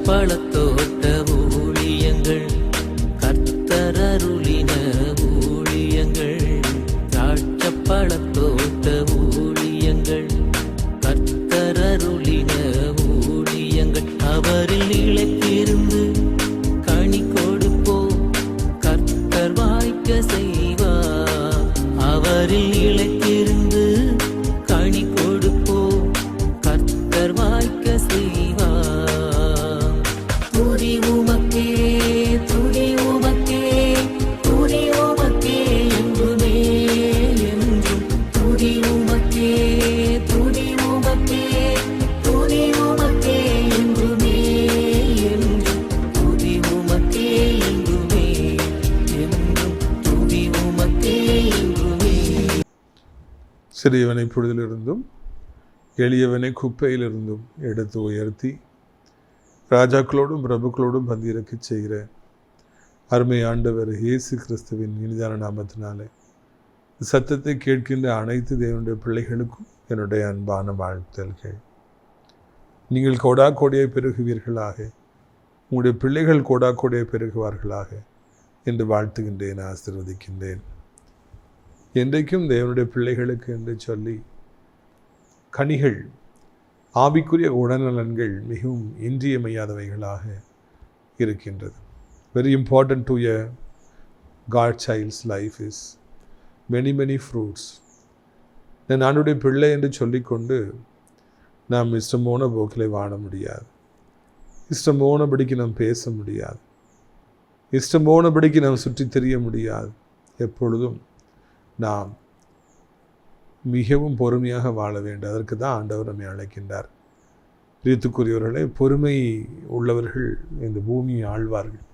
பழத்தோட்ட ஊழியங்கள், கர்த்தர் அருளின ஊழியங்கள். திராட்சை பழத்தோட்ட ஊழியங்கள், கர்த்தர் அருளின ஊழியங்கள். அவரில் இழைத்திருந்து கனி கொடுப்போம், கர்த்தர் வாய்க்க செய்வார். அவரில் இழைத்திருந்து கனி கொடுப்போம், கர்த்தர் வாய்க்க செய்வார். துதி உமக்கே, துதி உமக்கே, துதி உமக்கே என்றுமே என்றும். துதி உமக்கே, துதி உமக்கே, துதி உமக்கே என்றுமே என்றும். துதி உமக்கே என்றுமே என்றும். துதி உமக்கே என்றுமே. சிறியவனை பொழுதிலிருந்தும் எளியவனை குப்பையிலிருந்தும் எடுத்து உயர்த்தி ராஜாக்களோடும் பிரபுக்களோடும் பந்திருக்க செய்கிற அருமை ஆண்டவர் இயேசு கிறிஸ்துவின் இனிதான நாமத்தினாலே சத்தத்தை கேட்கின்ற அனைத்து தேவனுடைய பிள்ளைகளுக்கும் என்னுடைய அன்பான வாழ்த்தல்கள். நீங்கள் கோடாக்கோடியை பெருகுவீர்களாக, உங்களுடைய பிள்ளைகள் கோடாக்கோடியை பெருகுவார்களாக என்று வாழ்த்துகின்றேன், ஆசீர்வதிக்கின்றேன். என்றைக்கும் தேவனுடைய பிள்ளைகளுக்கு என்று சொல்லி கனிகள், ஆவிக்குரிய உடல்நலன்கள் மிகவும் இன்றியமையாதவைகளாக இருக்கின்றது. Very important to a god child's life is many fruits. நானுடைய பிள்ளை என்று சொல்லிக்கொண்டு நாம் இஷ்டம் போன போக்கிலே வாழ முடியாது. இஷ்டம் போனபடிக்கு நாம் பேச முடியாது. இஷ்டம் போனபடிக்கு நாம் சுற்றி தெரிய முடியாது. எப்பொழுதும் நாம் மிகவும் பொறுமையாக வாழ வேண்டும். அதற்கு தான் ஆண்டவர் நம்மை அழைக்கின்றார். பிரியத்துக்குரியவர்களே, பொறுமை உள்ளவர்கள் இந்த பூமியை ஆழ்வார்கள்.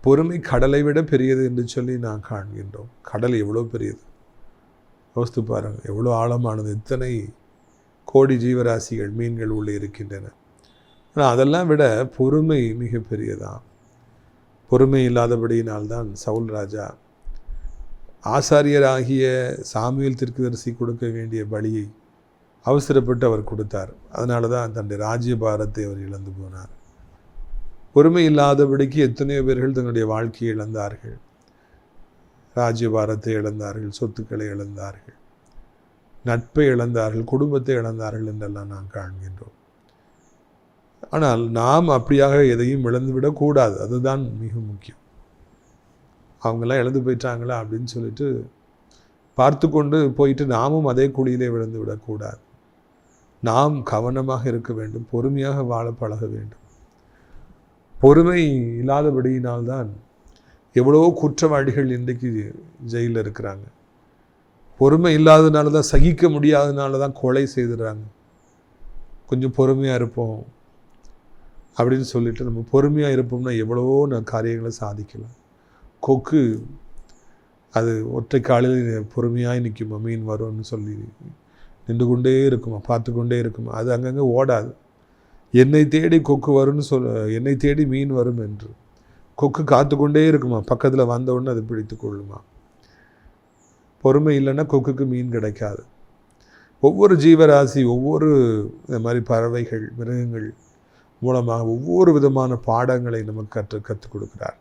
பொறுமை கடலை விட பெரியது என்று சொல்லி நான் காண்கின்றோம். கடல் எவ்வளோ பெரியது யோசித்து பாருங்கள், எவ்வளோ ஆழமானது. இத்தனை கோடி ஜீவராசிகள், மீன்கள் உள்ளே இருக்கின்றன. ஆனால் அதெல்லாம் விட பொறுமை மிக பெரியதான். பொறுமை இல்லாதபடியினால்தான் சவுல் ராஜா ஆசாரியராகிய சாமுவேல் தீர்க்கதரிசி கொடுக்க வேண்டிய பலியை அவசரப்பட்டு அவர் கொடுத்தார். அதனால தான் தன்னுடைய ராஜ்யபாரத்தை அவர் இழந்து போனார். பொறுமை இல்லாதபடிக்கு எத்தனையோ பேர்கள் தன்னுடைய வாழ்க்கையை இழந்தார்கள், ராஜ்யபாரத்தை இழந்தார்கள், சொத்துக்களை இழந்தார்கள், நட்பை இழந்தார்கள், குடும்பத்தை இழந்தார்கள் என்றெல்லாம் நாம் காண்கின்றோம். ஆனால் நாம் அப்படியாக எதையும் இழந்துவிடக்கூடாது. அதுதான் மிக முக்கியம். அவங்கெல்லாம் இழந்து போயிட்டாங்களா அப்படின்னு சொல்லிட்டு பார்த்து கொண்டு போயிட்டு நாமும் அதே குழியிலே விழுந்து விடக்கூடாது. நாம் கவனமாக இருக்க வேண்டும், பொறுமையாக வாழ பழக வேண்டும். பொறுமை இல்லாதபடியினால்தான் எவ்வளவோ குற்றவாளிகள் இன்றைக்கு ஜெயிலில் இருக்கிறாங்க. பொறுமை இல்லாததுனால தான், சகிக்க முடியாததுனால தான் கொலை செய்துடுறாங்க. கொஞ்சம் பொறுமையாக இருப்போம் அப்படின்னு சொல்லிட்டு நம்ம பொறுமையாக இருப்போம்னா எவ்வளவோ காரியங்களை சாதிக்கலாம். கொக்கு அது ஒற்றை காலில் பொறுமையாக நிற்குமா, மீன் வரும்னு சொல்லி நின்று கொண்டே இருக்குமா, பார்த்து கொண்டே இருக்குமா, அது அங்கங்கே ஓடாது. என்னை தேடி கொக்கு வரும்னு என்னை தேடி மீன் வரும் என்று கொக்கு காத்து கொண்டே இருக்குமா, பக்கத்தில் வந்தவுடனே அது பிடித்து கொள்ளுமா. பொறுமை இல்லைன்னா கொக்குக்கு மீன் கிடைக்காது. ஒவ்வொரு ஜீவராசி, ஒவ்வொரு இந்த மாதிரி பறவைகள், மிருகங்கள் மூலமாக ஒவ்வொரு விதமான பாடங்களை நமக்கு கற்றுக் கொடுக்குறார்.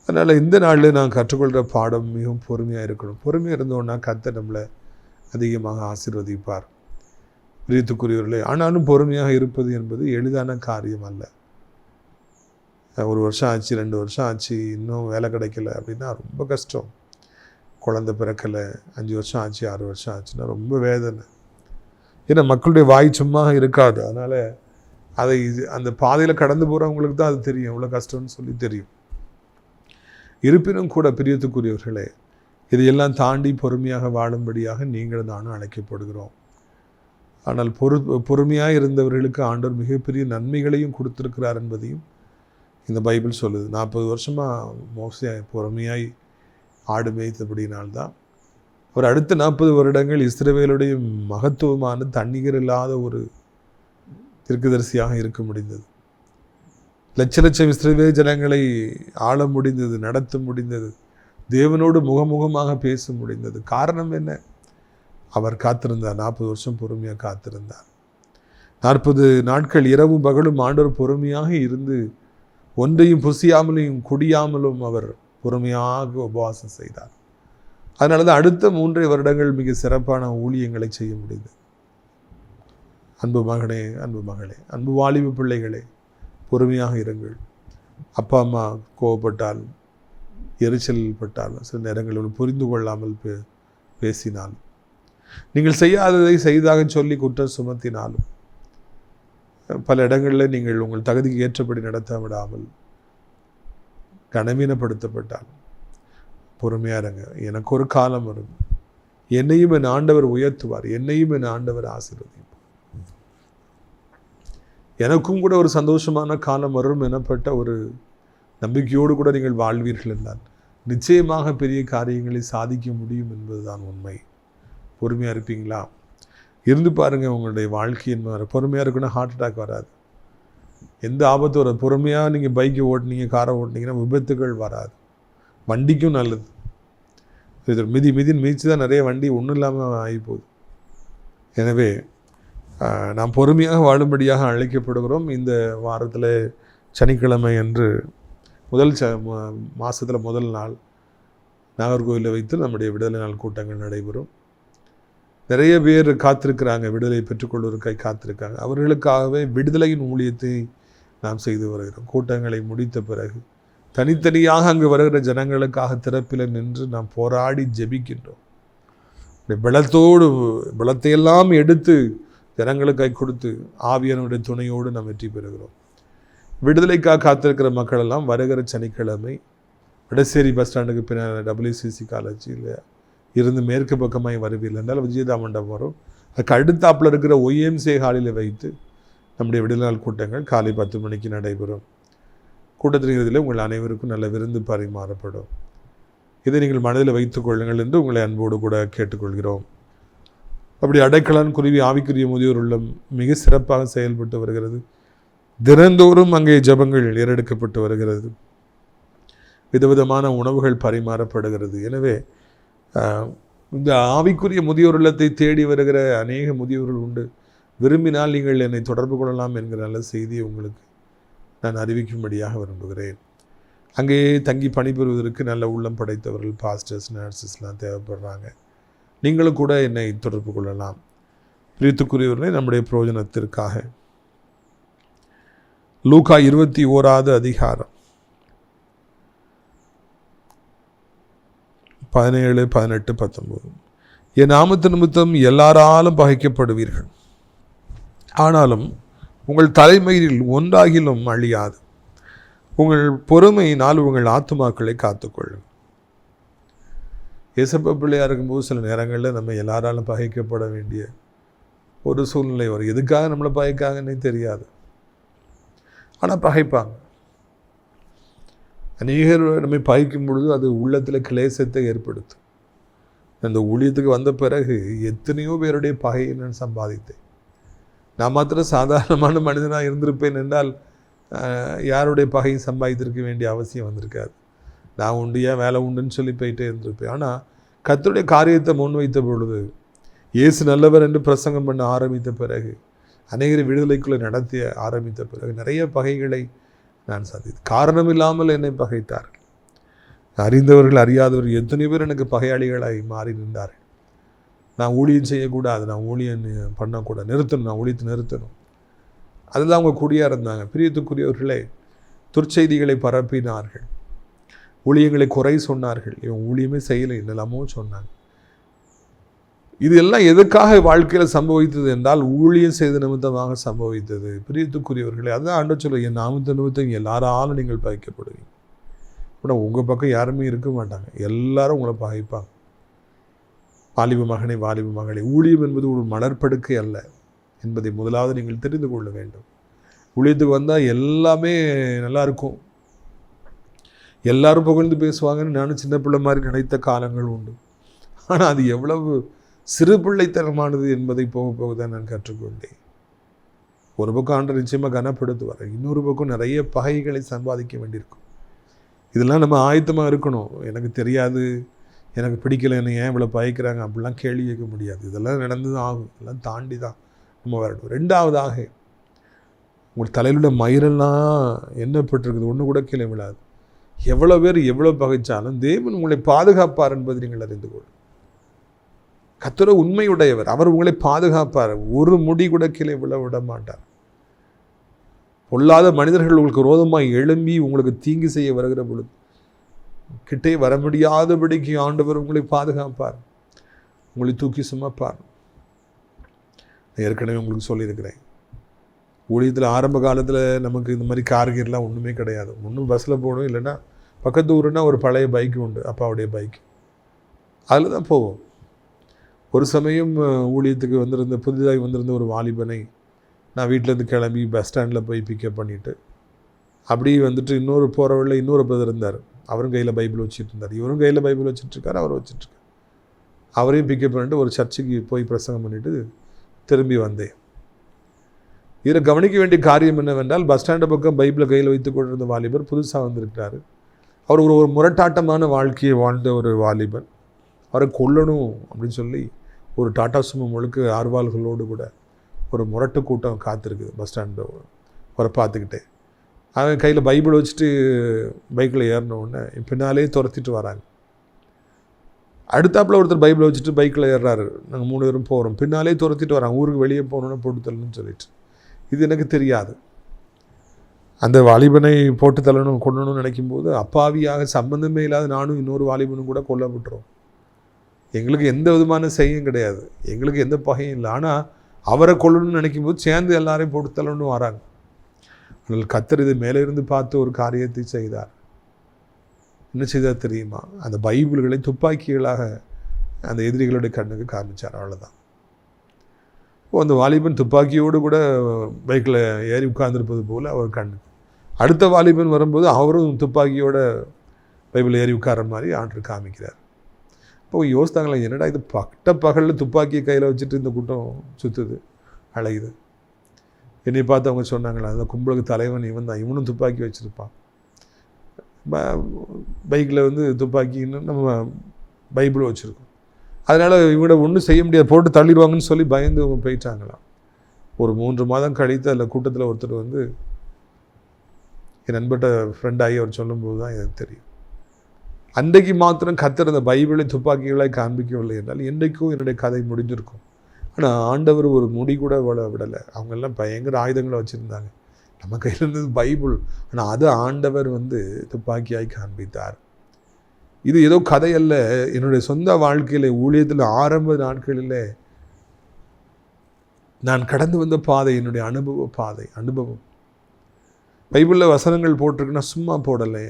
அதனால் இந்த நாளில் நான் கற்றுக்கொள்கிற பாடம் மிகவும் பொறுமையாக இருக்கணும். பொறுமையாக இருந்தோன்னா கர்த்தர் நம்மளை அதிகமாக ஆசீர்வதிப்பார். பிரியத்துக்குரியவர்களே, ஆனாலும் பொறுமையாக இருப்பது என்பது எளிதான காரியம் அல்ல. 1 வருஷம் ஆச்சு, 2 வருஷம் ஆச்சு, இன்னும் வேலை கிடைக்கல அப்படின்னா ரொம்ப கஷ்டம். குழந்தை பிறக்கலை, 5 வருஷம் ஆச்சு, 6 வருஷம் ஆச்சுன்னா ரொம்ப வேதனை. ஏன்னா மக்களுடைய வாய் சும்மா இருக்காது. அதனால் அந்த பாதையில் கடந்து போகிறவங்களுக்கு தான் அது தெரியும், எவ்வளோ கஷ்டம்னு சொல்லி தெரியும். இருப்பினும் கூட பிரியத்துக்குரியவர்களே, இதையெல்லாம் தாண்டி பொறுமையாக வாழும்படியாக நீங்களும் நானும் அழைக்கப்படுகிறோம். ஆனால் பொறுமையாக இருந்தவர்களுக்கு ஆண்டவர் மிகப்பெரிய நன்மைகளையும் கொடுத்திருக்கிறார் என்பதையும் இந்த பைபிள் சொல்லுது. 40 வருஷமாக மோசே பொறுமையாய் ஆடு மேய்த்தபடினால்தான் அவர் அடுத்த 40 வருடங்கள் இஸ்ரவேலுடைய மகத்துவமான தண்ணீர் இல்லாத ஒரு தீர்க்கதரிசியாக இருக்க முடிந்தது. லட்சம் இஸ்ரவேல் ஜனங்களை ஆள முடிந்தது, நடத்த முடிந்தது, தேவனோடு முகமுகமாக பேச முடிந்தது. காரணம் என்ன? அவர் காத்திருந்தார். 40 வருஷம் பொறுமையாக காத்திருந்தார். 40 நாட்கள் இரவும் பகலும் ஆண்டவர் பொறுமையாக இருந்து ஒன்றையும் புசியாமலையும் குடியாமலும் அவர் பொறுமையாக உபவாசம் செய்தார். அதனால தான் அடுத்த 3 வருடங்கள் மிக சிறப்பான ஊழியங்களை செய்ய முடியுது. அன்பு மகனே, அன்பு மகளே, அன்பு வாலிபு பிள்ளைகளே, பொறுமையாக இருங்கள். அப்பா அம்மா கோவப்பட்டால், எரிச்சல் பட்டால், சில நேரங்களில் புரிந்து கொள்ளாமல் பேசினாலும், நீங்கள் செய்யாததை செய்தாக சொல்லி குற்றம் சுமத்தினாலும், பல இடங்களில் நீங்கள் உங்கள் தகுதிக்கு ஏற்றபடி நடத்த விடாமல் கனவீனப்படுத்தப்பட்டால் பொறுமையாக இருங்க. எனக்கு ஒரு காலம் வரும், என்னையும் என் ஆண்டவர் உயர்த்துவார், என்னையும் என் ஆண்டவர் ஆசீர்வதிப்பார், எனக்கும் கூட ஒரு சந்தோஷமான காலம் வரும் எனப்பட்ட ஒரு நம்பிக்கையோடு கூட நீங்கள் வாழ்வீர்கள் என்றால் நிச்சயமாக பெரிய காரியங்களை சாதிக்க முடியும் என்பதுதான் உண்மை. பொறுமையாக இருப்பீங்களா? இருந்து பாருங்கள். உங்களுடைய வாழ்க்கையின் பொறுமையாக இருக்குன்னா ஹார்ட் அட்டாக் வராது, எந்த ஆபத்து வராது. பொறுமையாக நீங்கள் பைக்கை ஓட்டினீங்க, காரை ஓட்டினீங்கன்னா விபத்துகள் வராது. வண்டிக்கும் நல்லது. இது மிதின்னு மிதித்து தான் நிறைய வண்டி ஒன்றும் இல்லாமல் ஆகி போகுது. எனவே நாம் பொறுமையாக வாழும்படியாக அழைக்கப்படுகிறோம். இந்த வாரத்தில் சனிக்கிழமை அன்று மாதத்தில் முதல் நாள் நாகர்கோவிலில் வைத்து நம்முடைய விடுதலை நாள் கூட்டங்கள் நடைபெறும். நிறைய பேர் காத்திருக்கிறாங்க, விடுதலை பெற்றுக்கொள்வதற்காக காத்திருக்காங்க. அவர்களுக்காகவே விடுதலையின் ஊழியத்தை நாம் செய்து வருகிறோம். கூட்டங்களை முடித்த பிறகு தனித்தனியாக அங்கு வருகிற ஜனங்களுக்காக திறப்பில் நின்று நாம் போராடி ஜெபிக்கின்றோம். பலத்தையெல்லாம் எடுத்து ஜனங்களுக்காக கொடுத்து ஆவியானுடைய துணையோடு நாம் வெற்றி பெறுகிறோம். விடுதலைக்காக காத்திருக்கிற மக்கள் எல்லாம் வருகிற சனிக்கிழமை வடசேரி பஸ் ஸ்டாண்டுக்கு பின்னால் WCC காலேஜில் இருந்து மேற்கு பக்கமாய் வருவீர்கள் என்றால் விஜயதா மண்டபம் வரும். அதுக்கு அடுத்தாப்பில் இருக்கிற OMCA ஹாலில் வைத்து நம்முடைய விடுதலை நாள் கூட்டங்கள் காலை 10 மணிக்கு நடைபெறும். கூட்டத்தின் இறுதியில் உங்கள் அனைவருக்கும் நல்ல விருந்து பரிமாறப்படும். இதை நீங்கள் மனதில் வைத்துக் கொள்ளுங்கள் என்று உங்களை அன்போடு கூட கேட்டுக்கொள்கிறோம். அப்படி அடைக்கலான் குருவி ஆவிக்குரிய முதியோர் உள்ளம் மிக சிறப்பாக செயல்பட்டு வருகிறது. தினந்தோறும் அங்கே ஜெபங்கள் ஏறெடுக்கப்பட்டு வருகிறது. விதவிதமான உணவுகள் பரிமாறப்படுகிறது. எனவே இந்த ஆவிக்குரிய முதியோர் இல்லத்தை தேடி வருகிற அநேக முதியோர்கள் உண்டு. விரும்பினால் நீங்கள் என்னை தொடர்பு கொள்ளலாம் என்கிற நல்ல செய்தியை உங்களுக்கு நான் அறிவிக்கும்படியாக விரும்புகிறேன். அங்கேயே தங்கி பணிபுரிவதற்கு நல்ல உள்ளம் படைத்தவர்கள், பாஸ்டர்ஸ், நர்சஸ்லாம் தேவைப்படுறாங்க. நீங்களும் கூட என்னை தொடர்பு கொள்ளலாம். பிரியத்துக்குரியவர்களே, நம்முடைய பிரயோஜனத்திற்காக லூக்கா 21வது அதிகாரம் 17, 18, 19. என் நாமத்து நிமித்தம் எல்லாராலும் பகைக்கப்படுவீர்கள், ஆனாலும் உங்கள் தலைமையில் ஒன்றாகிலும் அழியாது. உங்கள் பொறுமையினால் உங்கள் ஆத்துமாக்களை காத்துக்கொள்ளும். ஏசப்பா பிள்ளையாக இருக்கும்போது சில நேரங்களில் நம்ம எல்லாராலும் பகைக்கப்பட வேண்டிய ஒரு சூழ்நிலை வரும். எதுக்காக நம்மளை பகைக்காங்கன்னே தெரியாது, ஆனால் பகைப்பாங்க. அநேகர் நம்மை பகைக்கும் பொழுது அது உள்ளத்தில் கிளேசத்தை ஏற்படுத்தும். அந்த ஊழியத்துக்கு வந்த பிறகு எத்தனையோ பேருடைய பகையை நான் சம்பாதித்தேன். நான் மாத்திரம் சாதாரணமான மனிதனாக இருந்திருப்பேன் என்றால் யாருடைய பகையை சம்பாதித்திருக்க வேண்டிய அவசியம் வந்திருக்காது. நான் உண்டு, ஏன் வேலை உண்டுன்னு சொல்லி போயிட்டே இருந்திருப்பேன். ஆனால் கர்த்தருடைய காரியத்தை முன்வைத்த பொழுது, இயேசு நல்லவர் என்று பிரசங்கம் பண்ண ஆரம்பித்த பிறகு, அநேகரை விடுதலைக்குள்ளே நடத்திய ஆரம்பித்த பிறகு நிறைய பகைகளை நான் சந்தித்தேன். காரணம் இல்லாமல் என்னை பகைத்தார்கள். அறிந்தவர்கள் அறியாதவர்கள் எத்தனை பேர் எனக்கு பகையாளிகளாய் மாறி நின்றார்கள். நான் ஊழியம் செய்யக்கூடாது, நான் ஊழியம் பண்ணக்கூடாது, நிறுத்தணும், நான் ஊழியத்தை நிறுத்தணும், அதுதான் அவங்க கூடியாக இருந்தாங்க. பிரியத்துக்குரியவர்களே, துர்ச்செய்திகளை பரப்பினார்கள், ஊழியங்களை குறை சொன்னார்கள், இவன் ஊழியமே செய்யலை என்னெல்லாமோ சொன்னாங்க. இது எல்லாம் எதுக்காக வாழ்க்கையில் சம்பவித்தது என்றால் ஊழியம் செய்த நிமித்தமாக சம்பவித்தது. பிரியத்துக்குரியவர்களே, அதுதான் ஆண்டவர் சொல்ல, என் நாமத்து நிமித்தம் எல்லாராலும் நீங்கள் பகைக்கப்படுவீங்க. ஆனால் உங்கள் பக்கம் யாருமே இருக்க மாட்டாங்க, எல்லாரும் உங்களை பகைப்பாங்க. வாலிப மகனை, வாலிப மகளை, ஊழியம் என்பது ஒரு மலர்படுக்கை அல்ல என்பதை முதலாவது நீங்கள் தெரிந்து கொள்ள வேண்டும். ஊழியத்துக்கு வந்தால் எல்லாமே நல்லா இருக்கும், எல்லாரும் புகழ்ந்து பேசுவாங்கன்னு நானும் சின்ன பிள்ளை மாதிரி நினைத்த காலங்கள் உண்டு. ஆனால் அது எவ்வளவு சிறு பிள்ளைத்தனமானது என்பதை போக போக தான் நான் கற்றுக்கொண்டேன். ஒரு பக்கம் ஆண்டவர் நிச்சயமாக கனப்படுத்துவார், இன்னொரு பக்கம் நிறைய பகைகளை சம்பாதிக்க வேண்டியிருக்கும். இதெல்லாம் நம்ம ஆயத்தமாக இருக்கணும். எனக்கு தெரியாது, எனக்கு பிடிக்கல, என்னை ஏன் இவ்வளோ பகைக்கிறாங்க அப்படிலாம் கேள்வி கேட்க முடியாது. இதெல்லாம் நடந்து தான் ஆகும். இதெல்லாம் தாண்டி தான் நம்ம வரணும். 2வதாக உங்கள் தலையில் உள்ள மயிரெல்லாம் எண்ணப்பட்டிருக்குது, ஒன்று கூட கீழே விழாது. எவ்வளோ பேர் எவ்வளோ பகைச்சாலும் தேவன் உங்களை பாதுகாப்பார் என்பது நீங்கள் அறிந்து கொள்ளும். கர்த்தர் உண்மையுடையவர், அவர் உங்களை பாதுகாப்பார். ஒரு முடி கூட கீழே விட மாட்டார். பொல்லாத மனிதர்கள் உங்களுக்கு விரோதமாக எழும்பி உங்களுக்கு தீங்கு செய்ய வருகிற பொழுது கிட்டே வர முடியாதபடிக்கு ஆண்டவர் உங்களை பாதுகாப்பார், உங்களை தூக்கி சுமப்பார். ஏற்கனவே உங்களுக்கு சொல்லியிருக்கிறேன், ஊழியத்தில் ஆரம்ப காலத்தில் நமக்கு இந்த மாதிரி கார்கீர்லாம் ஒன்றுமே கிடையாது. ஒன்றும் பஸ்ஸில் போகணும், இல்லைன்னா பக்கத்து ஊருன்னா ஒரு பழைய பைக்கு உண்டு, அப்பாவுடைய பைக், அதில் தான் போவோம். ஒரு சமயம் ஊழியத்துக்கு புதிதாக வந்திருந்த ஒரு வாலிபனை நான் வீட்டிலேருந்து கிளம்பி பஸ் ஸ்டாண்டில் போய் பிக்கப் பண்ணிவிட்டு அப்படி இன்னொரு போகிற வழியில் இன்னொரு பிரதர் இருந்தார். அவரும் கையில் பைபிள் வச்சுட்டு இருந்தார், இவரும் கையில் பைபிள் வச்சுட்ருக்கார், அவர் வச்சுட்ருக்கார். அவரையும் பிக்கப் பண்ணிட்டு ஒரு சர்ச்சுக்கு போய் பிரசங்கம் பண்ணிவிட்டு திரும்பி வந்தேன். இதில் கவனிக்க வேண்டிய காரியம் என்னவென்றால், பஸ் ஸ்டாண்டை பக்கம் பைபிளை கையில் வைத்து கொண்டிருந்த வாலிபர் புதுசாக வந்திருக்கிறார். அவர் ஒரு முரட்டாட்டமான வாழ்க்கையை வாழ்ந்த ஒரு வாலிபன். அவரை கொல்லணும் அப்படின்னு சொல்லி ஒரு டாடா சுமோ முழுக்க ஆர்வால்களோடு கூட ஒரு முரட்டு கூட்டம் காத்திருக்குது பஸ் ஸ்டாண்டு. அவரை பார்த்துக்கிட்டே அவன் கையில் பைபிள் வச்சுட்டு பைக்கில் ஏறினோடனே பின்னாலே துரத்திட்டு வராங்க. அடுத்தாப்பில் ஒருத்தர் பைபிளை வச்சுட்டு பைக்கில் ஏறுறாரு, நாங்கள் 3 பேரும் போகிறோம். பின்னாலே துரத்திட்டு வராங்க, ஊருக்கு வெளியே போகணுன்னு போட்டு தள்ளணும்னு சொல்லிட்டு. இது எனக்கு தெரியாது. அந்த வாலிபனை போட்டு தள்ளணும் கொல்லணும்னு நினைக்கும்போது அப்பாவியாக சம்பந்தமே இல்லாத நானும் இன்னொரு வாலிபனும் கூட கொல்லப்பட்டுரும். எங்களுக்கு எந்த விதமான செய்யும் கிடையாது, எங்களுக்கு எந்த பகையும் இல்லை. ஆனால் அவரை கொல்லணும்னு நினைக்கும்போது சேர்ந்து எல்லாரையும் போட்டு தள்ளணும்னு வராங்க. ஆனால் கர்த்தர் இதை மேலே இருந்து பார்த்து ஒரு காரியத்தை செய்தார். என்ன செய்தார் தெரியுமா? அந்த பைபிள்களை துப்பாக்கிகளாக அந்த எதிரிகளுடைய கண்ணுக்கு காமிச்சார். அவ்வளோதான். அந்த வாலிபன் துப்பாக்கியோடு கூட பைக்கில் ஏறி உட்கார்ந்துருப்பது போல் அவர் கண்ணு. அடுத்த வாலிபன் வரும்போது அவரும் துப்பாக்கியோட பைபிள் ஏறி உட்கார மாதிரி ஆண்டவர் காமிக்கிறார். இப்போ யோசித்தாங்களே, என்னடா இது பகலில் துப்பாக்கியை கையில் வச்சுட்டு இந்த கூட்டம் சுற்றுது, அழையுது. என்னை பார்த்து அவங்க சொன்னாங்களே, அந்த கும்பலுக்கு தலைவன் இவன் தான், இவனும் துப்பாக்கி வச்சுருப்பான். பைக்கில் துப்பாக்கின்னு நம்ம பைபிள் வச்சுருக்கோம், அதனால் இவனை ஒன்றும் செய்ய முடியாது, போட்டு தள்ளிடுவாங்கன்னு சொல்லி பயந்து அவங்க போயிட்டாங்களாம். ஒரு 3 மாதம் கழித்து அதில் கூட்டத்தில் ஒருத்தர் என் நண்பர்கிட்ட ஃப்ரெண்டாகி அவர் சொல்லும்போது தான் எனக்கு தெரியும். அன்றைக்கு மாத்திரம் கர்த்தர் அந்த பைபிளை துப்பாக்கிகளாய் காண்பிக்கவில்லை என்றால் என்றைக்கும் என்னுடைய கதை முடிஞ்சிருக்கும். ஆனால் ஆண்டவர் ஒரு முடி கூட விடலை. அவங்கெல்லாம் பயங்கர ஆயுதங்களை வச்சுருந்தாங்க, நம்ம கையில் இருந்தது பைபிள். ஆனால் அது ஆண்டவர் துப்பாக்கியாய் காண்பித்தார். இது ஏதோ கதை அல்ல, என்னுடைய சொந்த வாழ்க்கையில் ஊழியத்தில் ஆரம்ப நாட்களில் நான் கடந்து வந்த பாதை, என்னுடைய அனுபவம். பைபிளில் வசனங்கள் போட்டிருக்குன்னா சும்மா போடலை.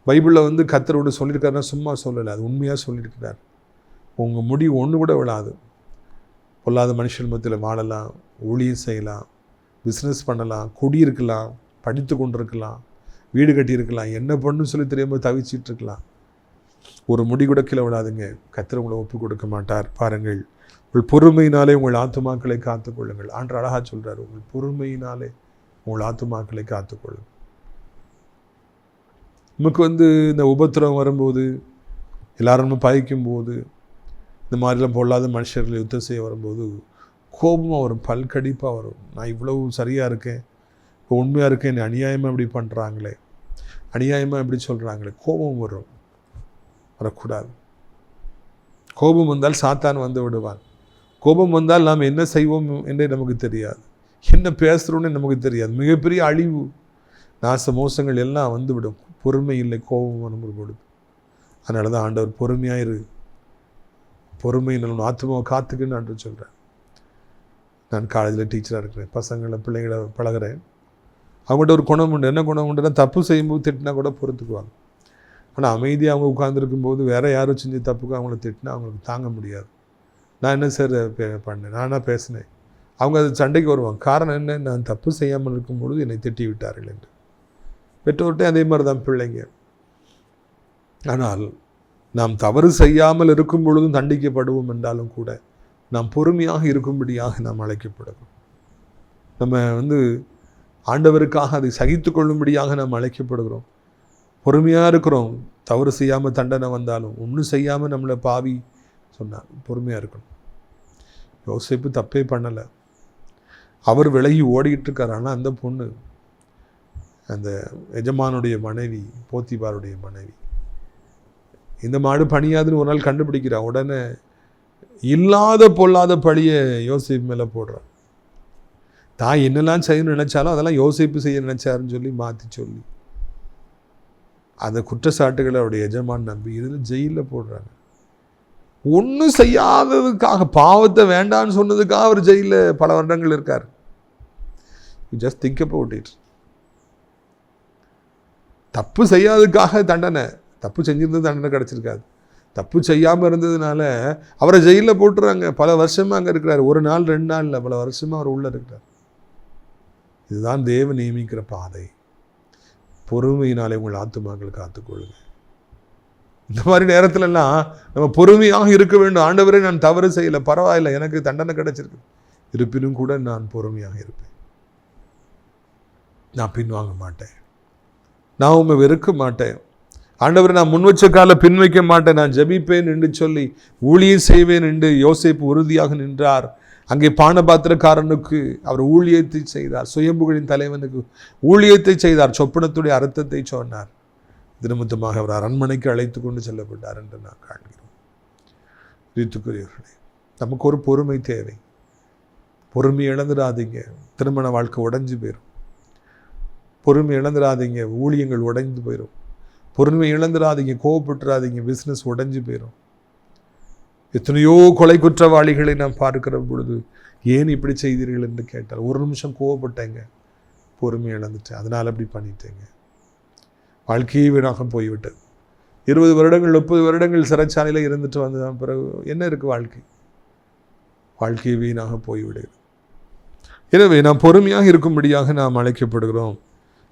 பைபிளில் கர்த்தரோடு சொல்லியிருக்காருன்னா சும்மா சொல்லலை, அது உண்மையாக சொல்லியிருக்கிறார். உங்கள் முடி ஒன்று கூட விழாது. பொல்லாத மனுஷன் மத்தியில் வாழலாம், ஊழியம் செய்யலாம், பிஸ்னஸ் பண்ணலாம், குடியிருக்கலாம், படித்து கொண்டிருக்கலாம், வீடு கட்டியிருக்கலாம், என்ன பண்ணுன்னு சொல்லி தெரியாமல் தவிச்சிட்டு இருக்கலாம். ஒரு முடி கூட கீழே விடாதுங்க. கர்த்தர் உங்களை ஒப்பு கொடுக்க மாட்டார். பாருங்கள், உங்கள் பொறுமையினாலே உங்கள் ஆத்துமாக்களை காத்துக்கொள்ளுங்கள். ஆண்டவர் அழகாக சொல்கிறார், உங்கள் பொறுமையினாலே உங்கள் ஆத்துமாக்களை காத்துக்கொள்ளுங்கள். நமக்கு இந்த உபத்திரம் வரும்போது, எல்லாரும் நம்ம பகைக்கும்போது, இந்த மாதிரிலாம் பொல்லாத மனுஷர்கள் யுத்தம் செய்ய வரும்போது கோபமாக வரும், பல்கடிப்பாக வரும். நான் இவ்வளவு சரியாக இருக்கேன், இப்போ உண்மையாக இருக்கேன், என்னை அநியாயமாக இப்படி பண்ணுறாங்களே, அநியாயமாக இப்படி சொல்கிறாங்களே, கோபம் வரும். வரக்கூடாது. கோபம் வந்தால் சாத்தான் வந்து விடுவான். கோபம் வந்தால் நாம் என்ன செய்வோம் என்றே நமக்கு தெரியாது, என்ன பேசுகிறோன்னு நமக்கு தெரியாது. மிகப்பெரிய அழிவு, நாச மோசங்கள் எல்லாம் வந்துவிடும். பொறுமை இல்லை, கோபம் வரும்போது கொடுது. அதனால தான் ஆண்டவர் பொறுமையாயிரு, பொறுமை நான் ஆத்மாவை காத்துக்குன்னு ஆண்டவர் சொல்கிறேன். நான் காலேஜில் டீச்சராக இருக்கிறேன், பசங்களை பிள்ளைங்களை பழகிறேன். அவங்கள்ட்ட ஒரு குணம் உண்டு. என்ன குணம் உண்டுன்னா, தப்பு செய்யும்போது திட்டினா கூட பொறுத்துக்குவாங்க. ஆனால் அமைதியாக அவங்க உட்காந்துருக்கும்போது வேறு யாரும் செஞ்சு தப்புக்கு அவங்கள திட்டினா அவங்களுக்கு தாங்க முடியாது. நான் என்ன சார் பண்ணேன், நானாக பேசினேன். அவங்க அது சண்டைக்கு வருவாங்க. காரணம் என்ன, நான் தப்பு செய்யாமல் இருக்கும்பொழுது என்னை திட்டி விட்டார்கள் என்று. பெற்றோர்கிட்ட அதே மாதிரி தான் பிள்ளைங்க. ஆனால் நாம் தவறு செய்யாமல் இருக்கும் பொழுதும் தண்டிக்கப்படுவோம் என்றாலும் கூட நாம் பொறுமையாக இருக்கும்படியாக நாம் அழைக்கப்படுகிறோம். நம்ம ஆண்டவருக்காக அதை சகித்து கொள்ளும்படியாக நாம் அழைக்கப்படுகிறோம். பொறுமையாக இருக்கிறோம். தவறு செய்யாமல் தண்டனை வந்தாலும், ஒன்றும் செய்யாமல் நம்மளை பாவி சொன்னார், பொறுமையாக இருக்கணும். யோசேப்பு தப்பே பண்ணலை, அவர் விலகி ஓடிக்கிட்டு இருக்கார். ஆனால் அந்த பொண்ணு, அந்த எஜமானுடைய மனைவி, போத்திபாருடைய மனைவி, இந்த மாடு பணியாதுன்னு ஒரு நாள் கண்டுபிடிக்கிறா. உடனே இல்லாத பொல்லாத பழியை யோசேப்பு மேலே போடுறான். தான் என்னெல்லாம் செய்யணும்னு நினைச்சாலும் அதெல்லாம் யோசேப்பு செய்ய நினைச்சாருன்னு சொல்லி மாற்றி சொல்லி அந்த குற்றச்சாட்டுகளை அவருடைய எஜமான் நம்பி இதில் ஜெயிலில் போடுறாங்க. ஒன்றும் செய்யாததுக்காக, பாவத்தை வேண்டான்னு சொன்னதுக்காக அவர் ஜெயிலில் பல வருடங்கள் இருக்கார். You just think about it. தப்பு செய்யாததுக்காக தண்டனை, தப்பு செஞ்சிருந்தது தண்டனை கிடச்சிருக்காது. தப்பு செய்யாமல் இருந்ததுனால அவரை ஜெயிலில் போட்டுறாங்க. பல வருஷமாக அங்கே இருக்கிறார். ஒரு நாள் 2 நாள் இல்லை, பல வருஷமாக அவர் உள்ளே இருக்கிறார். இதுதான் தேவன் நியமிக்கிற பாதை. பொறுமையினாலே உங்கள் ஆத்துமாக்களை காத்துக்கொள்ளுங்க. இந்த மாதிரி நேரத்துலலாம் நம்ம பொறுமையாக இருக்க வேண்டும். ஆண்டவரே, நான் தவறு செய்யலை, பரவாயில்லை, எனக்கு தண்டனை கிடைச்சிருக்கு, இருப்பினும் கூட நான் பொறுமையாக இருப்பேன், நான் பின்வாங்க மாட்டேன், நான் உண்மை வெறுக்க மாட்டேன், ஆண்டவரை நான் முன் வச்ச கால பின் வைக்க மாட்டேன், நான் ஜெபிப்பேன் என்று சொல்லி ஊழியம் செய்வேன் என்று யோசேப்பு உறுதியாக நின்றார். அங்கே பானபாத்திரக்காரனுக்கு அவர் ஊழியத்தை செய்தார், சுயம்புகளின் தலைவனுக்கு ஊழியத்தை செய்தார், சொப்பனத்துடைய அர்த்தத்தை சொன்னார். தினமுத்தமாக அவர் அரண்மனைக்கு அழைத்து கொண்டு செல்லப்பட்டார் என்று நான் காண்கிறோம். ரீத்துக்குரியவர்களே, நமக்கு ஒரு பொறுமை தேவை. பொறுமை இழந்துடாதீங்க, திருமண வாழ்க்கை உடைஞ்சு போயிடும். பொறுமை இழந்துடாதீங்க, ஊழியங்கள் உடைந்து போயிடும். பொறுமை இழந்துடாதீங்க, கோவப்பட்டுறாதீங்க, பிஸ்னஸ் உடைஞ்சு போயிடும். எத்தனையோ கொலை குற்றவாளிகளை நாம் பார்க்கிற பொழுது ஏன் இப்படி செய்தீர்கள் என்று கேட்டால், ஒரு நிமிஷம் கோவப்பட்டேங்க, பொறுமை இழந்துட்டேன், அதனால் அப்படி பண்ணிட்டேங்க, வாழ்க்கையே வீணாக போய்விட்டது. 20 வருடங்கள் 30 வருடங்கள் சிறைச்சாலையில் இருந்துட்டு வந்ததான் பிறகு என்ன இருக்குது வாழ்க்கை? வாழ்க்கையை வீணாக போய்விடுகிறது. எனவே நாம் பொறுமையாக இருக்கும்படியாக நாம் அழைக்கப்படுகிறோம்.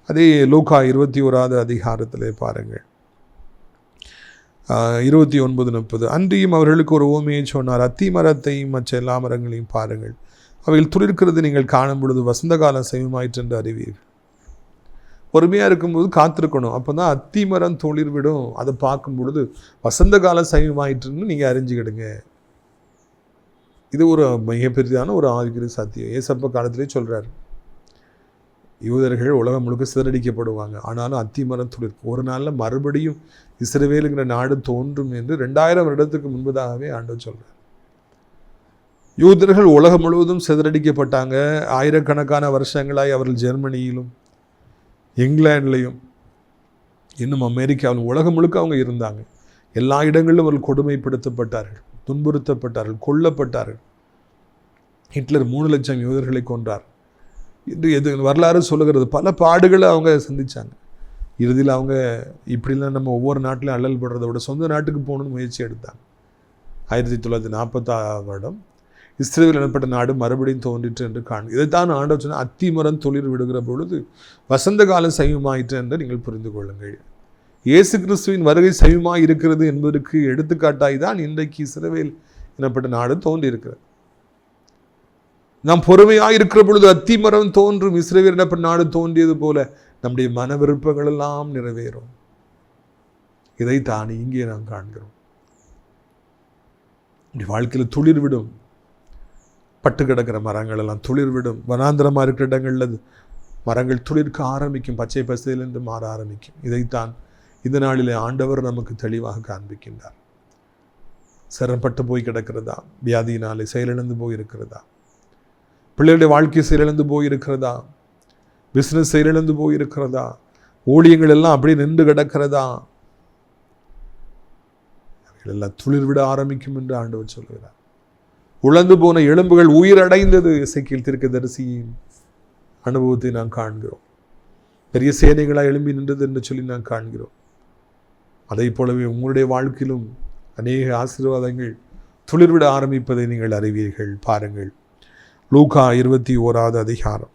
அதே லூக்கா 21வது அதிகாரத்திலே பாருங்கள், 29-30. அன்றியும் அவர்களுக்கு ஒரு உவமையை சொன்னார். அத்தி மரத்தையும் மற்ற எல்லா மரங்களையும் பாருங்கள், அவைகள் துளிர்க்கிறது நீங்கள் காணும் பொழுது வசந்த காலம் சமயமாயிற்று என்று அறிவீர்கள். பொறுமையாக இருக்கும்போது காத்திருக்கணும், அப்போ தான் அத்தி மரம் துளிர் விடும். அதை பார்க்கும் பொழுது வசந்த காலம் சமயமாயிற்றுன்னு நீங்கள் அறிஞ்சுக்கிடுங்க. இது ஒரு மிகப்பெரிதான ஒரு ஆவிக்குரிய சத்தியம். ஏசப்ப காலத்திலே சொல்கிறார், யூதர்கள் உலகம் முழுக்க சிதறடிக்கப்படுவாங்க, ஆனாலும் அத்தி மரம் துளிர், ஒரு நாளில் மறுபடியும் இஸ்ரவேலுங்கிற நாடு தோன்றும் என்று 2000 வருடத்துக்கு முன்பதாகவே ஆண்டவர் சொல்கிறார். யூதர்கள் உலகம் முழுவதும் சிதறடிக்கப்பட்டாங்க. ஆயிரக்கணக்கான வருஷங்களாய் அவர்கள் ஜெர்மனியிலும் இங்கிலாந்துலேயும் இன்னும் அமெரிக்காவிலும் உலகம் முழுக்க அவங்க இருந்தாங்க. எல்லா இடங்களிலும் அவர்கள் கொடுமைப்படுத்தப்பட்டார்கள், துன்புறுத்தப்பட்டார்கள், கொல்லப்பட்டார்கள். ஹிட்லர் 3 லட்சம் யூதர்களை கொன்றார் என்று எது வரலாறு சொல்லுகிறது. பல பாடுகளை அவங்க சந்தித்தாங்க. இறுதியில் அவங்க இப்படிலாம் நம்ம ஒவ்வொரு நாட்டிலும் அல்லல் படுறதை விட சொந்த நாட்டுக்கு போகணும்னு முயற்சி எடுத்தாங்க. 1946 வருடம் இஸ்ரேல் எனப்பட்ட நாடு மறுபடியும் தோன்றிற்று என்று காணும். இதைத்தான் ஆண்டவர் சொன்ன, அத்தி மரம் துளிர் விடுகிற பொழுது வசந்த காலம் சமயமாயிற்று என்று நீங்கள் புரிந்து கொள்ளுங்கள். இயேசு கிறிஸ்துவின் வருகை சமயமாய் இருக்கிறது என்பதற்கு எடுத்துக்காட்டாய் தான் இன்றைக்கு இஸ்ரவேல் எனப்பட்ட நாடு தோன்றி இருக்கிறது. நாம் பொறுமையாக இருக்கிற பொழுது அத்தி மரம் தோன்றும், இஸ்ரவேல் எனப்பட்ட நாடு தோன்றியது போல நம்முடைய மன விருப்பங்கள் எல்லாம் நிறைவேறும். இதைத்தான் இங்கே நாம் காண்கிறோம். வாழ்க்கையில் துளிர் விடும், பட்டு கிடக்கிற மரங்கள் எல்லாம் துளிர் விடும். வனாந்திரமாக இருக்கிற இடங்களில் மரங்கள் துளிர்க்க ஆரம்பிக்கும், பச்சை பசையிலிருந்து மாற ஆரம்பிக்கும். இதைத்தான் இந்த நாளிலே ஆண்டவர் நமக்கு தெளிவாக காண்பிக்கின்றார். சிரமப்பட்டு போய் கிடக்கிறதா, வியாதியினாலே செயலிழந்து போயிருக்கிறதா, பிள்ளைகளுடைய வாழ்க்கை செயலிழந்து போயிருக்கிறதா, பிஸ்னஸ் செயலிழந்து போயிருக்கிறதா, ஊழியங்கள் எல்லாம் அப்படியே நின்று கிடக்கிறதா, எல்லாம் துளிர் விட ஆரம்பிக்கும் என்று ஆண்டவர் சொல்கிறார். உழந்து போன எலும்புகள் உயிரடைந்தது. எசேக்கியேல் தீர்க்கதரிசியின் அனுபவத்தை நாம் காண்கிறோம். பெரிய சேனைகளாக எழும்பி நின்றது என்று சொல்லி நாம் காண்கிறோம். அதை போலவே உங்களுடைய வாழ்க்கையிலும் அநேக ஆசீர்வாதங்கள் துளிர்விட ஆரம்பிப்பதை நீங்கள் அறிவீர்கள். பாருங்கள், லூக்கா 21வது அதிகாரம்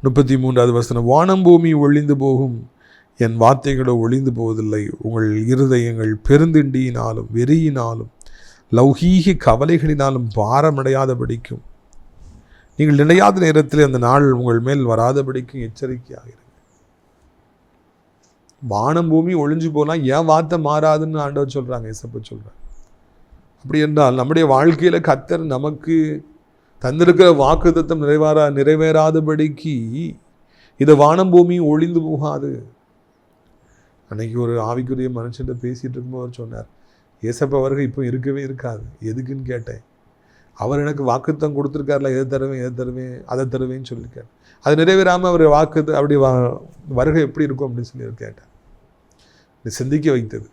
33வது வசனம். வானம் பூமி ஒழிந்து போகும், என் வார்த்தைகளோ ஒழிந்து போவதில்லை. உங்கள் இருதயங்கள் பெருந்திண்டியினாலும் வெறியினாலும் லௌகீக கவலைகளினாலும் பாரமடையாதபடிக்கும், நீங்கள் நினையாத நேரத்தில் அந்த நாள் உங்கள் மேல் வராதபடிக்கும் எச்சரிக்கையாக இருங்க. வானம் பூமி ஒழிஞ்சு போகலாம், ஏன் வார்த்தை மாறாதுன்னு ஆண்டவர் சொல்கிறாங்க, ஏசப்ப சொல்கிறாங்க. அப்படி என்றால் நம்முடைய வாழ்க்கையில் கர்த்தர் நமக்கு தந்திருக்கிற வாக்குத்தத்தம் நிறைவேறாதபடிக்கு இது வானம் பூமியும் ஒளிந்து போகாது. அன்னைக்கு ஒரு ஆவிக்குரிய மனுஷன் பேசிகிட்டு இருக்கும்போது அவர் சொன்னார், ஏசப்பா அவர்கள் இப்போ இருக்கவே இருக்காது. எதுக்குன்னு கேட்டேன். அவர் எனக்கு வாக்குத்தம் கொடுத்துருக்காருல, எதை தருவேன் அதை தருவேன்னு சொல்லியிருக்காரு. அது நிறைவேறாமல் அவர் அப்படி வருகை எப்படி இருக்கும் அப்படின்னு சொல்லி கேட்டேன். சிந்திக்க வைத்தது.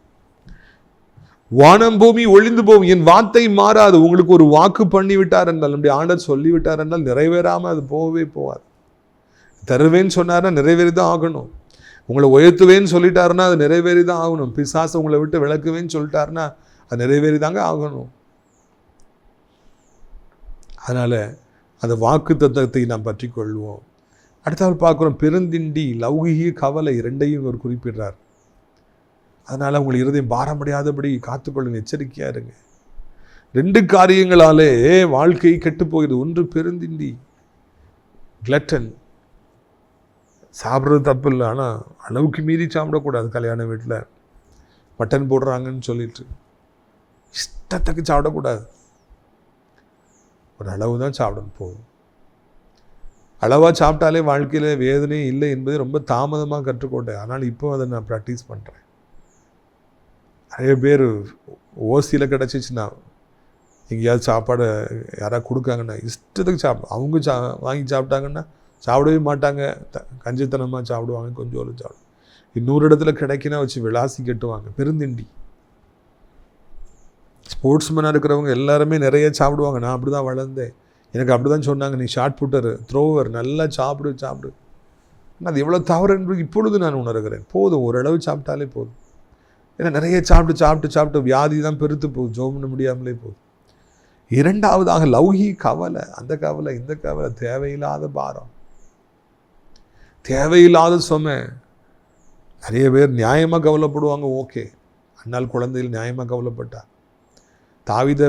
வானம் பூமி ஒளிந்து போகும், என் வார்த்தை மாறாது. உங்களுக்கு ஒரு வாக்கு பண்ணி விட்டார் என்றால், நம்முடைய ஆண்டர் சொல்லிவிட்டார் என்றால் நிறைவேறாமல் அது போகவே போகாது. தருவேன்னு சொன்னார்னா நிறைவேறி தான் ஆகணும். உங்களை உயர்த்துவேன்னு சொல்லிட்டாருன்னா அது நிறைவேறி தான் ஆகணும். பிசாசு உங்களை விட்டு விளக்குவேன்னு சொல்லிட்டாருன்னா அது நிறைவேறி தாங்க ஆகணும். அதனால் அந்த வாக்கு தத்தத்தை நாம் பற்றி கொள்வோம். அடுத்தவர் பார்க்குறோம், பெருந்திண்டி லௌகிக கவலை ரெண்டையும் அவர் குறிப்பிடுறார். அதனால் உங்கள் இருதயம் பாரமடையாதபடி காத்துக்கொள்ளுங்க, எச்சரிக்கையாக இருங்க. 2 காரியங்களாலே வாழ்க்கை கெட்டு போகுது. ஒன்று பெருந்திண்டி, கிளட்டன். சாப்பிட்றது தப்பு இல்லை, ஆனால் அளவுக்கு மீறி சாப்பிடக்கூடாது. கல்யாண வீட்டில் மட்டன் போடுறாங்கன்னு சொல்லிட்டு இஷ்டத்துக்கு சாப்பிடக்கூடாது. ஒரு அளவு தான் சாப்பிடணும், போதும். அளவாக சாப்பிட்டாலே வாழ்க்கையில் வேதனையே இல்லை என்பதை ரொம்ப தாமதமாக கற்றுக்கொண்டேன். ஆனால் இப்போ அதை நான் ப்ராக்டிஸ் பண்ணுறேன். நிறைய பேர் ஓசியில் கிடச்சிச்சுன்னா, எங்கேயாவது சாப்பாடு யாராவது கொடுக்காங்கன்னா இஷ்டத்துக்கு அவங்க வாங்கி சாப்பிட்டாங்கன்னா சாப்பிடவே மாட்டாங்க. கஞ்சித்தனமாக சாப்பிடுவாங்க, கொஞ்சம் சாப்பிடுவாங்க. இன்னொரு இடத்துல கிடைக்கினா வச்சு விளாசி கட்டுவாங்க. பெருந்திண்டி. ஸ்போர்ட்ஸ்மேனாக இருக்கிறவங்க எல்லாருமே நிறைய சாப்பிடுவாங்க. நான் அப்படி தான் வளர்ந்தேன். எனக்கு அப்படி தான் சொன்னாங்க, நீ ஷார்ட் புட்டரு, த்ரோவர், நல்லா சாப்பிடு. ஆனால் அது எவ்வளோ தவறு என்று இப்பொழுது நான் உணர்கிறேன். போதும், ஓரளவு சாப்பிட்டாலே போதும். ஏன்னா நிறைய சாப்பிட்டு வியாதி தான் பெருத்து போகுது, ஜோம் பண்ண முடியாமலே போகுது. 2வதாக லௌகிக கவலை. அந்த கவலை, இந்த கவலை, தேவையில்லாத பாரம், தேவையில்லாத சுமை. நிறைய பேர் நியாயமாக கவலைப்படுவாங்க. ஓகே, அண்ணால் குழந்தைகள் நியாயமாக கவலைப்பட்டார். தாவீதை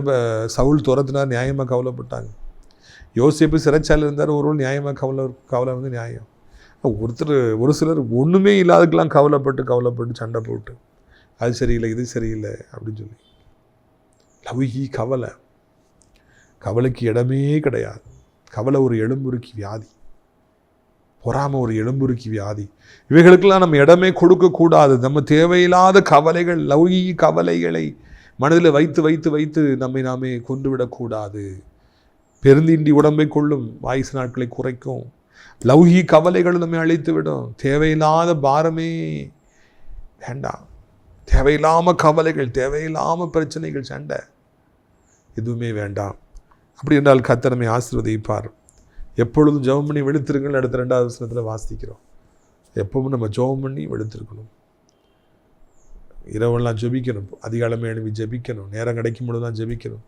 சவுல் துரத்தினார், நியாயமாக கவலைப்பட்டாங்க. யோசேப்பு சிறைச்சாலையில் இருந்தார், ஒரு நியாயமாக கவலை வந்து நியாயம். ஒரு சிலர் ஒன்றுமே இல்லாததுக்கெல்லாம் கவலைப்பட்டு சண்டை போட்டு அது சரியில்லை இது சரியில்லை அப்படின்னு சொல்லி. லௌகிக கவலை, கவலைக்கு இடமே கிடையாது. கவலை ஒரு எலும்புருக்கி வியாதி, பொறாமை ஒரு எலும்புருக்கி வியாதி. இவைகளுக்கெல்லாம் நம்ம இடமே கொடுக்கக்கூடாது. நம்ம தேவையில்லாத கவலைகள், லௌகிக கவலைகளை மனதில் வைத்து நம்மை நாமே கொண்டுவிடக்கூடாது. பெருந்திண்டி உடம்பை கொள்ளும், ஆயுசு நாட்களை குறைக்கும். லௌகிக கவலைகள் நம்மை அழைத்து விடும். தேவையில்லாத பாரமே வேண்டாம். தேவையில்லாமல் கவலைகள், தேவையில்லாமல் பிரச்சனைகள், சண்டை எதுவுமே வேண்டாம். அப்படி என்றால் கர்த்தர் நம்மை ஆசீர்வதிப்பார். எப்பொழுதும் ஜெபம் பண்ணி வெளுத்திருங்கள். அடுத்த 2வது வசனத்தில் வாசிக்கிறோம். எப்பவும் நம்ம ஜெபம் பண்ணி வெளுத்திருக்கணும். இரவெல்லாம் ஜெபிக்கணும், அதிகாலமே எழுப்பி ஜெபிக்கணும், நேரம் கிடைக்கும் பொழுதுதான் ஜெபிக்கணும்.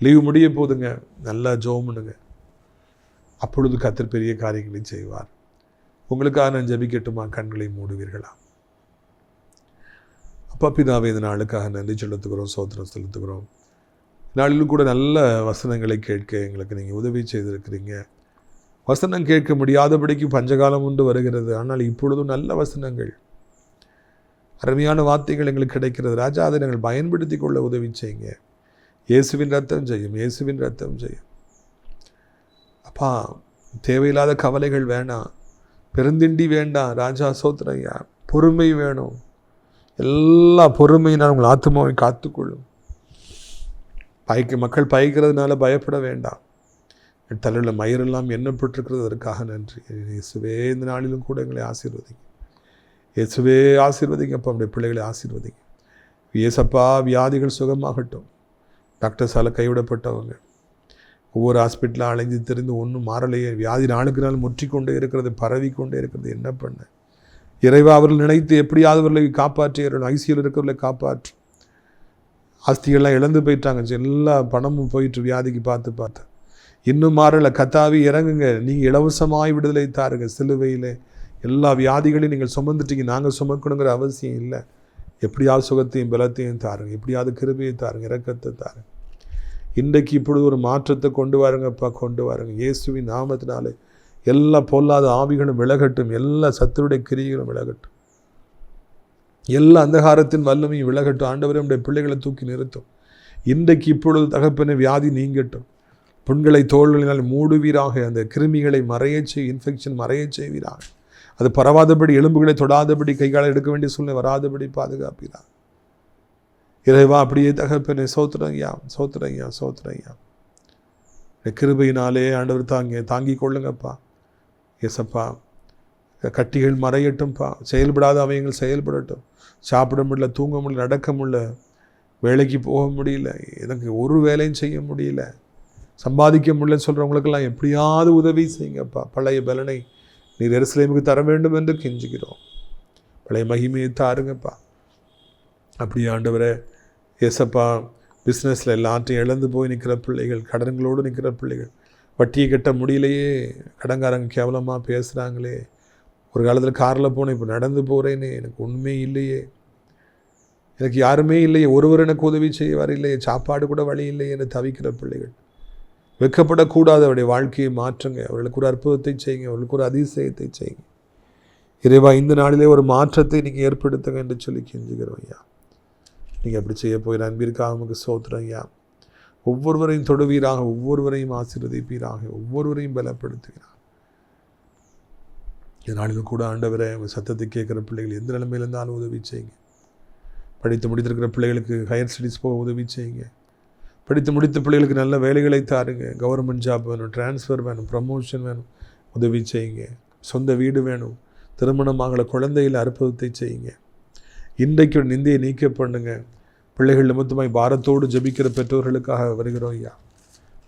லீவு முடிய போதுங்க, நல்லா ஜெபம் பண்ணுங்க. அப்பொழுது கர்த்தர் பெரிய காரியங்களை செய்வார். உங்களுக்காக நான் ஜெபிக்கட்டுமா? கண்களை மூடுவீர்களா? அப்பா பிதாவே, இந்த நாளுக்காக நன்றி செலுத்துகிறோம், ஸ்தோத்திரம் செலுத்துகிறோம். நாளிலும் கூட நல்ல வசனங்களை கேட்க எங்களுக்கு நீங்கள் உதவி செய்திருக்கிறீங்க. வசனம் கேட்க முடியாதபடிக்கு பஞ்சகாலம் உண்டு வருகிறது. ஆனால் இப்பொழுதும் நல்ல வசனங்கள், அருமையான வார்த்தைகள் எங்களுக்கு கிடைக்கிறது. ராஜா, அதை நாங்கள் பயன்படுத்தி கொள்ள உதவி செய்யுங்க. இயேசுவின் ரத்தம் செய்யும், இயேசுவின் ரத்தம் செய்யும். அப்பா, தேவையில்லாத கவலைகள் வேண்டாம், பெருந்திண்டி வேண்டாம். ராஜா சோத்ரையா, பொறுமை வேணும். எல்லா பொறுமையினால் உங்கள் ஆத்மாவை காத்துக்கொள்ளும். மக்கள் பயக்கிறதுனால பயப்பட வேண்டாம். என் தலையில் மயிரெல்லாம் எண்ணப்பட்டிருக்கிறது, அதற்காக நன்றி. இயேசுவே, இந்த நாளிலும் கூட எங்களை ஆசீர்வதிங்க. இயேசுவே ஆசீர்வதிங்க. அப்போ நம்முடைய பிள்ளைகளை ஆசீர்வதிங்க. இயேசப்பா, வியாதிகள் சுகமாகட்டும். டாக்டர் சாலை கைவிடப்பட்டவங்க, ஒவ்வொரு ஹாஸ்பிட்டலாக அலைஞ்சு தெரிந்து ஒன்றும் மாறலையே, வியாதி நாளுக்கு நாள் முற்றிக்கொண்டே இருக்கிறது, பரவிக்கொண்டே இருக்கிறது. என்ன பண்ண இறைவா, அவர்கள் நினைத்து எப்படியாவது அவர்களை காப்பாற்றியவர்கள், ஐசியூவில் இருக்கிறவர்களை காப்பாற்று. ஆஸ்திகள்லாம் இழந்து போயிட்டாங்க, எல்லா பணமும் போயிட்டு வியாதிக்கு பார்த்து இன்னும் மாறலை. கத்தாவி இறங்குங்க, நீங்கள் இலவசமாய் விடுதலை தாருங்க. சிலுவையில் எல்லா வியாதிகளையும் நீங்கள் சுமந்துட்டீங்க, நாங்கள் சுமக்கணுங்கிற அவசியம் இல்லை. எப்படியாவது சுகத்தையும் பலத்தையும் தாருங்க, எப்படியாவது கிருபையை தாருங்க, இரக்கத்தை தாருங்க. இன்றைக்கு இப்பொழுது ஒரு மாற்றத்தை கொண்டு வாருங்கப்பா, கொண்டு வாருங்க. இயேசுவின் நாமத்தினாலே எல்லா பொல்லாத ஆவிகளும் விலகட்டும், எல்லா சத்துருடைய கிரியைகளும் விலகட்டும், எல்லா அந்தகாரத்தின் வல்லமையும் விலகட்டும். ஆண்டவரே, நம்முடைய பிள்ளைகளை தூக்கி நிறுத்தும். இன்றைக்கு இப்பொழுது தகப்பனை வியாதி நீங்கட்டும். புண்களை தோள்களினால் மூடுவீராக. அந்த கிருமிகளை மறையச் இன்ஃபெக்ஷன் மறையச் செய்வீராக. அது பரவாதபடி, எலும்புகளை தொடாதபடி, கைகாலை எடுக்க வேண்டிய சூழ்நிலை வராதபடி பாதுகாப்பீராக. இறைவா, அப்படியே தகப்பனை சோத்திரங்கய்யா, சோத்திரங்கய்யா, சோத்திரங்கய்யா. கிருபையினாலே ஆண்டவர் தாங்கிக் கொள்ளுங்கப்பா. ஏசப்பா, கட்டிகள் மறையட்டும்ப்பா. செயல்படாத அவயங்கள் செயல்படட்டும். சாப்பிட முடியல, தூங்க முடியல, நடக்க முடியல, வேலைக்கு போக முடியல, எனக்கு ஒரு வேலையும் செய்ய முடியல, சம்பாதிக்க முடியலன்னு சொல்கிறவங்களுக்கெல்லாம் எப்படியாவது உதவி செய்யுங்கப்பா. பழைய பலனை நீர் எருசலேமுக்கு தர வேண்டும் என்று கெஞ்சுகிறோம். பழைய மகிமையை தாருங்கப்பா. அப்படி ஆண்டவரே ஏசப்பா, பிஸ்னஸில் எல்லாத்தையும் இழந்து போய் நிற்கிற பிள்ளைகள், கடன்களோடு நிற்கிற பிள்ளைகள், வட்டியை கட்ட முடியலையே, கடன்காரங்க கேவலமாக பேசுகிறாங்களே, ஒரு காலத்தில் காரில் போனேன், இப்போ நடந்து போகிறேனே, எனக்கு ஒன்றுமே இல்லையே, எனக்கு யாருமே இல்லையே, ஒருவர் எனக்கு உதவி செய்வார் இல்லையே, சாப்பாடு கூட வழி இல்லையே என்று தவிக்கிற பிள்ளைகள், வெட்கப்படக்கூடாது. அவருடைய வாழ்க்கையை மாற்றுங்க. அவர்களுக்கு ஒரு அற்புதத்தை செய்யுங்க. அவர்களுக்கு ஒரு அதிசயத்தை செய்யுங்க. இறைவா, இந்த நாளிலே ஒரு மாற்றத்தை நீங்கள் ஏற்படுத்துங்க என்று சொல்லி கெஞ்சுகிறோம் ஐயா. நீங்கள் அப்படி செய்ய போகிற அன்பிற்காக நமக்கு சோத்திரம் ஐயா. ஒவ்வொருவரையும் தொடுவீராக, ஒவ்வொருவரையும் ஆசீர்வதிப்பீராக, ஒவ்வொருவரையும் பலப்படுத்துகிறார். இதனாலும் கூட ஆண்டவரை உங்கள் சத்தத்தை கேட்குற பிள்ளைகள் எந்த நிலைமையில் இருந்தாலும் உதவி செய்யுங்க. படித்து முடித்திருக்கிற பிள்ளைகளுக்கு ஹையர் ஸ்டடீஸ் போக உதவி செய்யுங்க. படித்து முடித்த பிள்ளைகளுக்கு நல்ல வேலைகளை தாருங்க. கவர்மெண்ட் ஜாப் வேணும், டிரான்ஸ்ஃபர் வேணும், ப்ரமோஷன் வேணும், உதவி செய்யுங்க. சொந்த வீடு வேணும், திருமணமாகல குழந்தையில் அற்புதத்தை செய்யுங்க. இன்றைக்கு நிந்தையை நீக்க பண்ணுங்க. பிள்ளைகள் நிமித்தமாய் பாரத்தோடு ஜபிக்கிற பெற்றோர்களுக்காக வருகிறோம் ஐயா.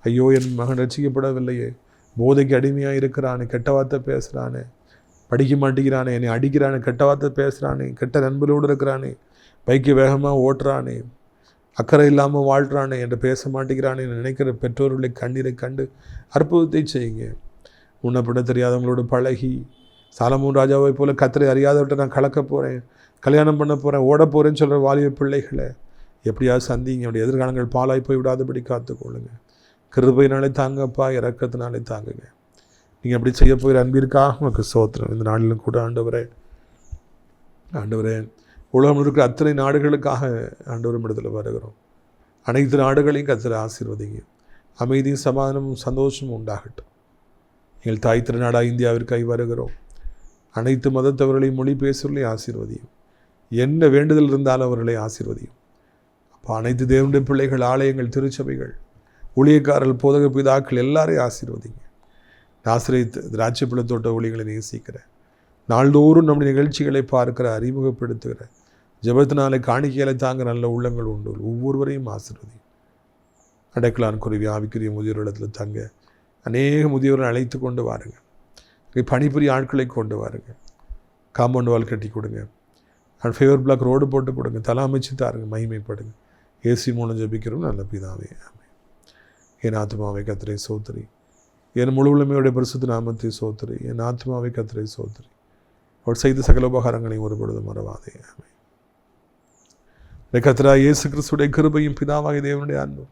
ஐயோ, என் மகன் ரசிக்கப்படவில்லையே, போதைக்கு அடிமையாக இருக்கிறானே, கெட்ட வார்த்தை பேசுகிறானே, படிக்க மாட்டேங்கிறானே, என்னை அடிக்கிறானே, கெட்ட வார்த்தை பேசுகிறானே, கெட்ட நண்பர்களோடு இருக்கிறானே, பைக்கு வேகமாக ஓட்டுறானே, அக்கறை இல்லாமல் வாழ்கிறானே என்று பேச மாட்டேங்கிறானே நினைக்கிற பெற்றோர்களை கண்ணீரை கண்டு அற்புதத்தை செய்யுங்க. முன்னப்பட தெரியாதவங்களோடு பழகி, சாலமோன் ராஜாவை போல கத்தரை அறியாதவர்கிட்ட நான் கலக்க போகிறேன், கல்யாணம் பண்ண போகிறேன், ஓட போகிறேன்னு சொல்கிற வாலிப பிள்ளைகளை எப்படியாவது சந்திங்க. அப்படி எதிர்காலங்கள் பாலாய் போய் விடாதபடி காத்துக்கொள்ளுங்க. கிருபையினாலே தாங்கப்பா, இறக்கத்தினாலே தாங்குங்க. நீங்கள் அப்படி செய்ய போகிற அன்பிற்காக நமக்கு சோத்திரம். இந்த நாளிலும் கூட ஆண்டவரே, உலகம் இருக்கிற அத்தனை நாடுகளுக்காக ஆண்டவரும் இடத்துல வருகிறோம். அனைத்து நாடுகளையும் கர்த்தர் ஆசீர்வதிங்க. அமைதியும் சமாதானமும் சந்தோஷமும் உண்டாகட்டும். எங்கள் தாய் திருநாடாக இந்தியாவிற்காக வருகிறோம். அனைத்து மதத்தவர்களையும் மொழி பேசுவர்களையும் ஆசீர்வதியும். என்ன வேண்டுதல் இருந்தாலும் அவர்களை ஆசீர்வதியும். அப்போ அனைத்து தேவனுடைய பிள்ளைகள், ஆலயங்கள், திருச்சபைகள், ஊழியக்காரர்கள், போதக பிதாக்கள் எல்லாரையும் ஆசீர்வதிங்க. ஆசிரியத்து திராட்சைப்பழ தோட்ட ஊழியர்களை நேசிக்கிறேன். நாள்தோறும் நம்முடைய நிகழ்ச்சிகளை பார்க்கிற, அறிமுகப்படுத்துகிற, ஜெபத்தினாலே காணிக்கைகளை தாங்க நல்ல உள்ளங்கள் உண்டு. ஒவ்வொருவரையும் ஆசீர்வதி. அடைக்கலான் குருவி ஆவிக்குரிய முதியோரிடத்தில் தங்க அநேக முதியோரை அழைத்து கொண்டு வாருங்க. பணிபுரிய ஆட்களை கொண்டு வாருங்க. காம்பவுண்ட் வால் கட்டி கொடுங்க. ஃபேவர் பிளாக் ரோடு போட்டு கொடுங்க. தலா அமைச்சு தாருங்க. மகிமைப்படுங்க. ஏசி மூலம் ஜெபிக்கிறோம் நல்ல பிதாவே. என் ஆத்மாவை கர்த்தரை சோத்திரி. என் முழு உலமையுடைய பரிசுத்த நாமத்தை சோத்திரி. என் ஆத்மாவை கர்த்தரை சோத்திரி. அவர் செய்த சகல உபகாரங்களை ஒருபொழுதும் மறவாதே. கர்த்தராகிய இயேசு கிறிஸ்துடைய கிருபையும் பிதாவாகிய தேவனுடைய அன்பும்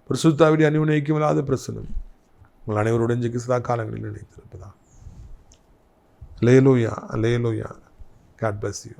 பரிசுத்தாவிடைய அன்யோன்யம் இல்லாத பிரசன்னம் உங்கள் அனைவருடன் சதா காலங்களில் நினைத்திருப்பதா. அல்லேலூயா, அல்லேலூயா. God bless you.